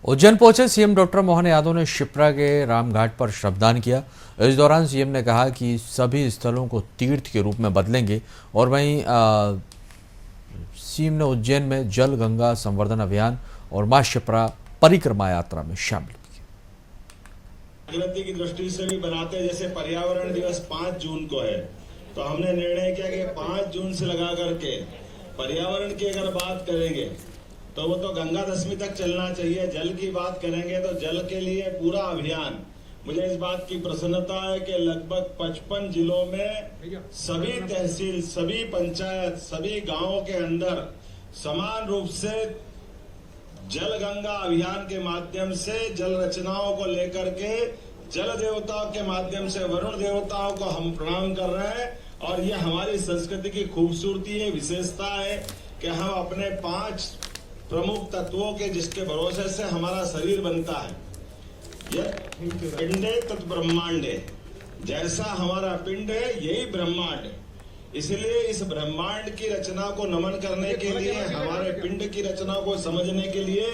उज्जैन पहुंचे CM doctor Mohan Yadav ने शिप्रा के रामघाट पर श्रमदान किया। इस दौरान सीएम ने कहा कि सभी स्थलों को तीर्थ के रूप में बदलेंगे और वहीं सीएम ने उज्जैन में जल गंगा संवर्धन अभियान और मां शिप्रा परिक्रमा यात्रा में शामिल किया। प्रगति की दृष्टि से भी बनाते, जैसे पर्यावरण दिवस 5 जून को है, तो हमने निर्णय किया कि 5 जून से लगा करके पर्यावरण की अगर बात करेंगे तो वो तो गंगा दशमी तक चलना चाहिए। जल की बात करेंगे तो जल के लिए पूरा अभियान। मुझे इस बात की प्रसन्नता है कि लगभग 55 जिलों में सभी तहसील, सभी पंचायत, सभी गांवों के अंदर समान रूप से जल गंगा अभियान के माध्यम से जल रचनाओं को लेकर के जल देवताओं के माध्यम से वरुण देवताओं को हम प्रणाम कर रहे हैं। और ये हमारी संस्कृति की खूबसूरती है, विशेषता है कि हम अपने 5 प्रमुख तत्वों के जिसके भरोसे से हमारा शरीर बनता है। यह पिंडे तत् ब्रह्मांडे, जैसा हमारा पिंड है यही ब्रह्मांड है। इसलिए इस ब्रह्मांड की रचना को नमन करने के लिए, हमारे पिंड की रचना को समझने के लिए,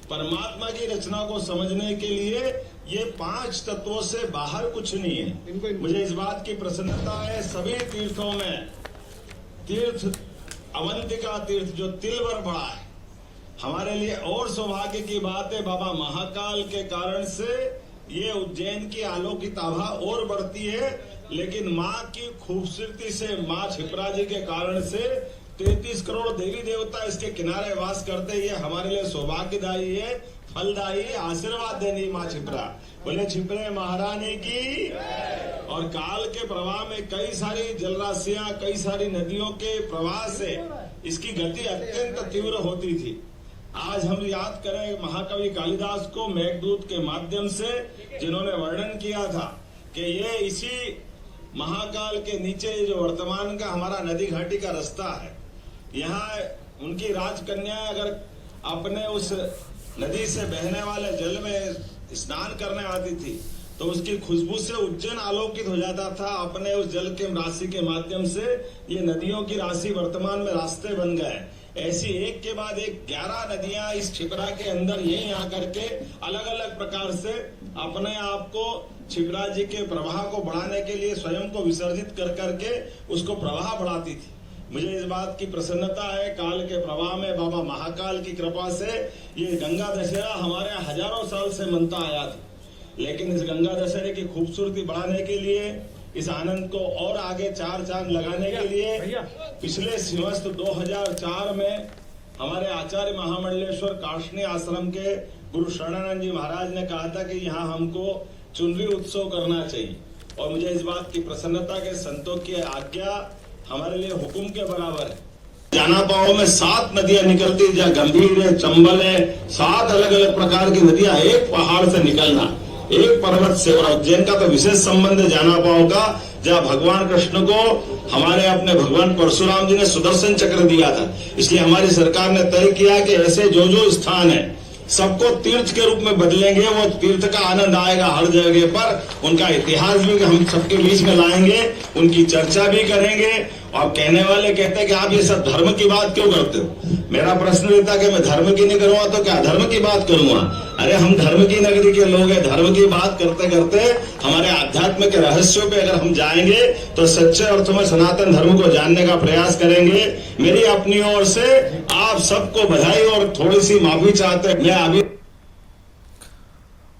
परमात्मा की रचना को समझने के लिए ये 5 तत्वों से बाहर कुछ नहीं है। मुझे इस बात की प्रसन्नता है, सभी तीर्थों में तीर्थ अवंतिका तीर्थ जो तिलवर बड़ा है, हमारे लिए और सौभाग्य की बात है। बाबा महाकाल के कारण से ये उज्जैन की अलौकिक आभा और बढ़ती है, लेकिन माँ की खूबसूरती से, माँ शिप्रा जी के कारण से 33 करोड़ देवी देवता इसके किनारे वास करते। ये हमारे लिए सौभाग्यदायी है, फलदायी है, आशीर्वाद देनी माँ शिप्रा। बोले शिप्रे महारानी की। और काल के प्रवाह में कई सारी जलराशियां, कई सारी नदियों के प्रवाह से इसकी गति अत्यंत तीव्र होती थी। आज हम याद करें महाकवि कालिदास को मेघदूत के माध्यम से, जिन्होंने वर्णन किया था कि ये इसी महाकाल के नीचे जो वर्तमान का हमारा नदी घाटी का रास्ता है, यहाँ उनकी राजकन्या अगर अपने उस नदी से बहने वाले जल में स्नान करने आती थी तो उसकी खुशबू से उज्जैन आलोकित हो जाता था। अपने उस जल के राशि के माध्यम से ये नदियों की राशि वर्तमान में रास्ते बन गए। ऐसी एक के बाद एक 11 नदियां इस शिप्रा के अंदर यहीं आकर के अलग अलग प्रकार से अपने आप को शिप्रा जी के प्रवाह को बढ़ाने के लिए स्वयं को विसर्जित कर करके उसको प्रवाह बढ़ाती थी। मुझे इस बात की प्रसन्नता है, काल के प्रवाह में बाबा महाकाल की कृपा से ये गंगा दशहरा हमारे हजारों साल से मनता आया था। लेकिन इस गंगा दशहरे की खूबसूरती बढ़ाने के लिए, इस आनंद को और आगे 4 चांद लगाने के लिए पिछले सिंहस्थ 2004 में हमारे आचार्य महामंडलेश्वर काशनी आश्रम के गुरु शरणानंद जी महाराज ने कहा था कि यहाँ हमको चुनरी उत्सव करना चाहिए। और मुझे इस बात की प्रसन्नता के संतों की आज्ञा हमारे लिए हुक्म के बराबर है। जानापाओ में 7 नदियां निकलती, जहाँ गंभीर है, चंबल है, 7 अलग अलग प्रकार की नदियां एक पहाड़ से निकलना, एक पर्वत से। और उज्जैन का तो विशेष संबंध है जानापाओ का, जहाँ भगवान कृष्ण को हमारे अपने भगवान परशुराम जी ने सुदर्शन चक्र दिया था। इसलिए हमारी सरकार ने तय किया कि ऐसे जो जो स्थान है सबको तीर्थ के रूप में बदलेंगे। वो तीर्थ का आनंद आएगा हर जगह पर। उनका इतिहास भी हम सबके बीच में लाएंगे, उनकी चर्चा भी करेंगे। और कहने वाले कहते हैं कि आप ये सब धर्म की बात क्यों करते हो। मेरा प्रश्न रहता कि मैं धर्म की नहीं करूंगा तो क्या धर्म की बात करूंगा। अरे हम धर्म की नगरी के लोग हैं। धर्म की बात करते करते हमारे आध्यात्म के रहस्यों पे अगर हम जाएंगे तो सच्चे अर्थों में सनातन धर्म को जानने का प्रयास करेंगे। मेरी अपनी ओर से आप सबको बधाई और थोड़ी सी माफी चाहते हैं। मैं अभी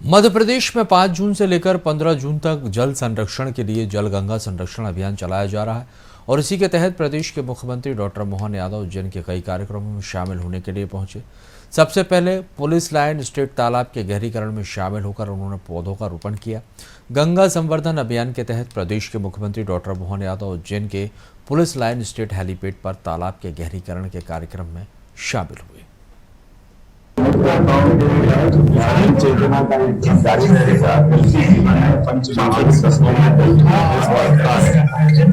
मध्य प्रदेश में 5 जून से लेकर 15 जून तक जल संरक्षण के लिए जल गंगा संरक्षण अभियान चलाया जा रहा है और इसी के तहत प्रदेश के मुख्यमंत्री डॉक्टर मोहन यादव उज्जैन के कई कार्यक्रमों में शामिल होने के लिए पहुंचे। सबसे पहले पुलिस लाइन स्टेट तालाब के गहरीकरण में शामिल होकर उन्होंने पौधों का रोपण किया। गंगा संवर्धन अभियान के तहत प्रदेश के मुख्यमंत्री डॉक्टर मोहन यादव उज्जैन के पुलिस लाइन स्टेट हेलीपैड पर तालाब के गहरीकरण के कार्यक्रम में शामिल हुए। चेतना का एक जारी रहेगा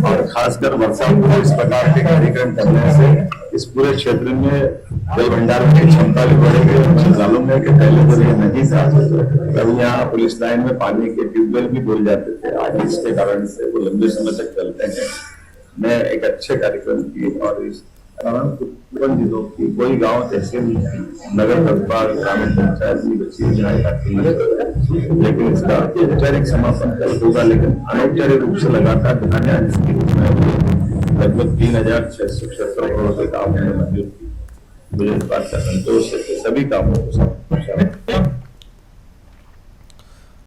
और खासकर वर्षा में इस प्रकार के कार्यक्रम करने से इस पूरे क्षेत्र में जल भंडारण की क्षमता भी बढ़ेगी। सालों में कि पहले जब ये नदी था तब यहाँ पुलिस लाइन में पानी के ट्यूबवेल भी बोल जाते थे। आज इसके कारण से वो लंबे समय तक चलते हैं। मैं एक अच्छे कार्यक्रम की और इस 55 जिलों की कोई गांव तहसील नगर कस्बा ग्रामीण पंचायत की बची जाए ताकि, लेकिन इसका औपचारिक समापन कल होगा, लेकिन अनौपचारिक रूप से लगातार ध्यान इसके रूप में लगभग 3676 करोड़ रुपए काम होने मंजूर की। मुझे इस बात का संतोष है कि सभी कामों को